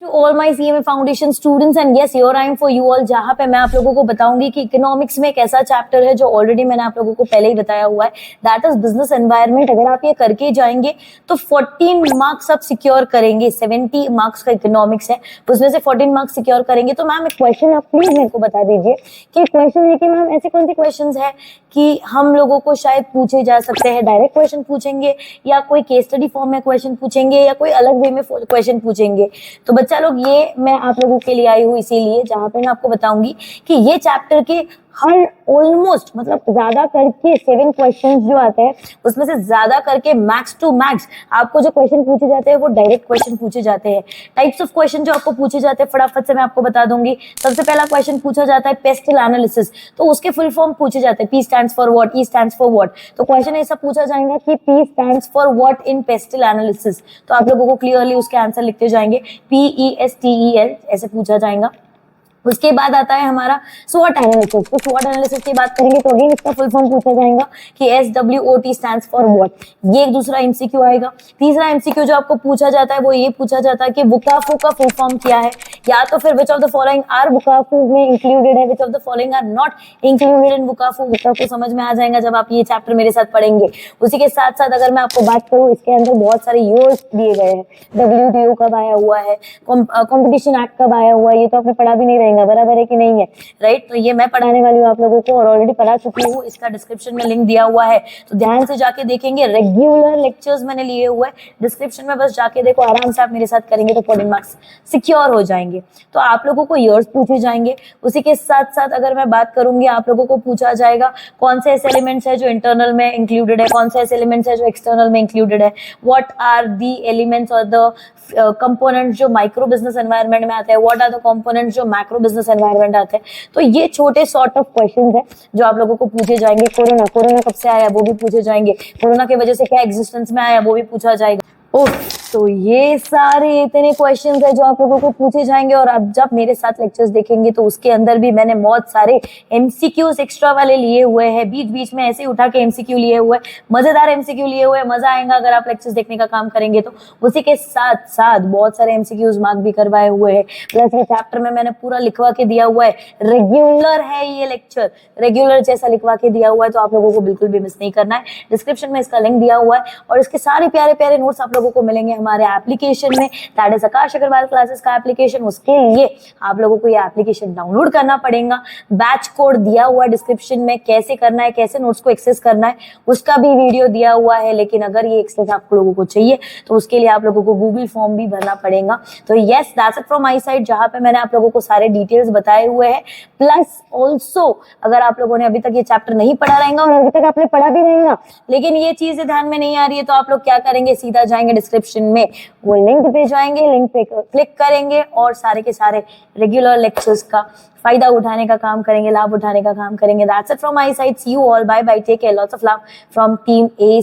All my CMA foundation students and yes your I am for you all, जहां पे मैं आप लोगों को बताऊंगी कि इकोनॉमिक्स में एक ऐसा चैप्टर है जो ऑलरेडी मैंने आप लोगों को पहले ही बताया हुआ है, दैट इज बिजनेस एनवायरनमेंट। अगर आप ये करके जाएंगे तो 14 मार्क्स आप सिक्योर करेंगे। 70 मार्क्स का इकोनॉमिक्स है, उसमें से 14 मार्क्स सिक्योर करेंगे। तो मैम एक क्वेश्चन आप प्लीज मेरे को बता दीजिए कि क्वेश्चन है कि मैम ऐसे कौन से क्वेश्चन है कि हम लोगों को शायद पूछे जा सकते हैं, डायरेक्ट क्वेश्चन पूछेंगे या कोई केस स्टडी फॉर्म में क्वेश्चन पूछेंगे या कोई अलग वे में क्वेश्चन पूछेंगे। तो बच्चा लोग ये मैं आप लोगों के लिए आई हूँ इसीलिए, जहां पे मैं आपको बताऊंगी कि ये चैप्टर के हर ऑलमोस्ट मतलब ज्यादा करके 7 क्वेश्चंस जो आते हैं उसमें से ज्यादा करके मैक्स टू मैक्स आपको जो क्वेश्चन पूछे जाते हैं वो डायरेक्ट क्वेश्चन पूछे जाते हैं। टाइप्स ऑफ क्वेश्चन जो आपको पूछे जाते हैं फटाफट से मैं आपको बता दूंगी। सबसे पहला क्वेश्चन पूछा जाता है पेस्टल एनालिसिस, तो उसके फुल फॉर्म पूछे जाते हैं। P stands for what, E stands for what. तो क्वेश्चन ऐसा पूछा जाएगा कि P stands for what in pastel analysis, तो आप लोगों को क्लियरली उसके आंसर लिखते जाएंगे, PESTEL ऐसे पूछा जाएगा। उसके बाद आता है हमारा स्वॉट एनालिसिस। तो स्वॉट एनालिसिस की बात करेंगे तो अगेन इसका फुल फॉर्म पूछा जाएगा कि SWOT स्टैंड्स फॉर व्हाट। ये एक दूसरा एमसीक्यू आएगा। तीसरा एमसीक्यू जो आपको पूछा जाता है वो ये पूछा जाता है कि वुकाफू का फुल फॉर्म क्या है, या तो फिर which of the following are वुकाफू में इंक्लूडेड है, which of the following are not included in वुकाफू। वुकाफू समझ में आ जाएगा जब आप ये चैप्टर मेरे साथ पढ़ेंगे। उसी के साथ साथ अगर मैं आपको बात करूं, इसके अंदर बहुत सारे यूएस दिए गए हैं। WTO कब आया हुआ है, कॉम्पिटिशन एक्ट कब आया हुआ है, ये तो आपने पढ़ा भी नहीं रहेगा, बराबर है कि नहीं है, राइट। तो ये मैं पढ़ाने वाली हूँ आप लोगों को और ऑलरेडी पढ़ा चुकी हूँ। इसका डिस्क्रिप्शन में लिंक दिया हुआ है, तो ध्यान से जाके देखेंगे। रेगुलर लेक्चर्स मैंने लिए हुए, डिस्क्रिप्शन में बस जाके देखो, आराम से आप मेरे साथ करेंगे तो 14 मार्क्स सिक्योर हो जाएंगे। तो आप लोगों को ईयर्स पूछे जाएंगे। उसी के साथ साथ अगर मैं बात करूंगी, आप लोगों को पूछा जाएगा कौन से ऐसे एलिमेंट्स है जो इंटरनल में इंक्लूडेड है, कौन से ऐसे एलिमेंट्स है जो एक्सटर्नल में इंक्लूडेड है, व्हाट आर दी एलिमेंट्स और द कंपोनेंट्स जो माइक्रो बिजनेस एनवायरनमेंट में आते हैं, व्हाट आर द कंपोनेंट्स जो मैक्रो बिजनेस एनवायरनमेंट आते हैं। तो ये छोटे सॉर्ट ऑफ क्वेश्चंस है जो आप लोगों को पूछे जाएंगे। कोरोना कब से आया वो भी पूछे जाएंगे, कोरोना की वजह से क्या एग्जिस्टेंस में आया वो भी पूछा जाएगा। तो ये सारे इतने क्वेश्चंस है जो आप लोगों को पूछे जाएंगे। और आप जब मेरे साथ लेक्चर्स देखेंगे तो उसके अंदर भी मैंने बहुत सारे एमसीक्यूज एक्स्ट्रा वाले लिए हुए हैं, बीच बीच में ऐसे उठा के एमसीक्यू लिए हुए, मजेदार एमसीक्यू लिए हुए। मजा आएगा अगर आप लेक्चर्स देखने का काम करेंगे तो। उसी के साथ साथ बहुत सारे एमसीक्यूज मार्क भी करवाए हुए हैं, प्लस ये चैप्टर में मैंने पूरा लिखवा के दिया हुआ है। रेगुलर है ये लेक्चर, रेगुलर जैसा लिखवा के दिया हुआ है, तो आप लोगों को बिल्कुल भी मिस नहीं करना है। डिस्क्रिप्शन में इसका लिंक दिया हुआ है और इसके सारे प्यारे प्यारे नोट्स आप लोगों को मिलेंगे हमारे एप्लीकेशन में, that is Akash Agarwal classes का एप्लीकेशन। उसके लिए आप लोगों को ये एप्लीकेशन डाउनलोड करना पड़ेगा। बैच कोड दिया हुआ है डिस्क्रिप्शन में, कैसे करना है, कैसे नोट्स को एक्सेस करना है उसका भी वीडियो दिया हुआ है। लेकिन अगर ये एक्सेस आप लोगों को चाहिए तो उसके लिए आप लोगों को गूगल फॉर्म भी भरना पड़ेगा। तो yes, that's it from my side, जहां पे मैंने आप लोगों को सारे डिटेल्स बताए हुए हैं। प्लस ऑल्सो अगर आप लोगों ने अभी तक ये चैप्टर नहीं पढ़ा रहेगा और अभी तक आपने पढ़ा भी रहेगा लेकिन ये चीजें ध्यान में नहीं आ रही है, तो आप लोग क्या करेंगे, सीधा जाएंगे डिस्क्रिप्शन में, वो लिंक पे जाएंगे, लिंक पे क्लिक करेंगे और सारे के सारे रेगुलर लेक्चर्स का फायदा उठाने का काम करेंगे, लाभ उठाने का काम करेंगे। That's it from my side, see you all, bye bye, take care, lots of love from team A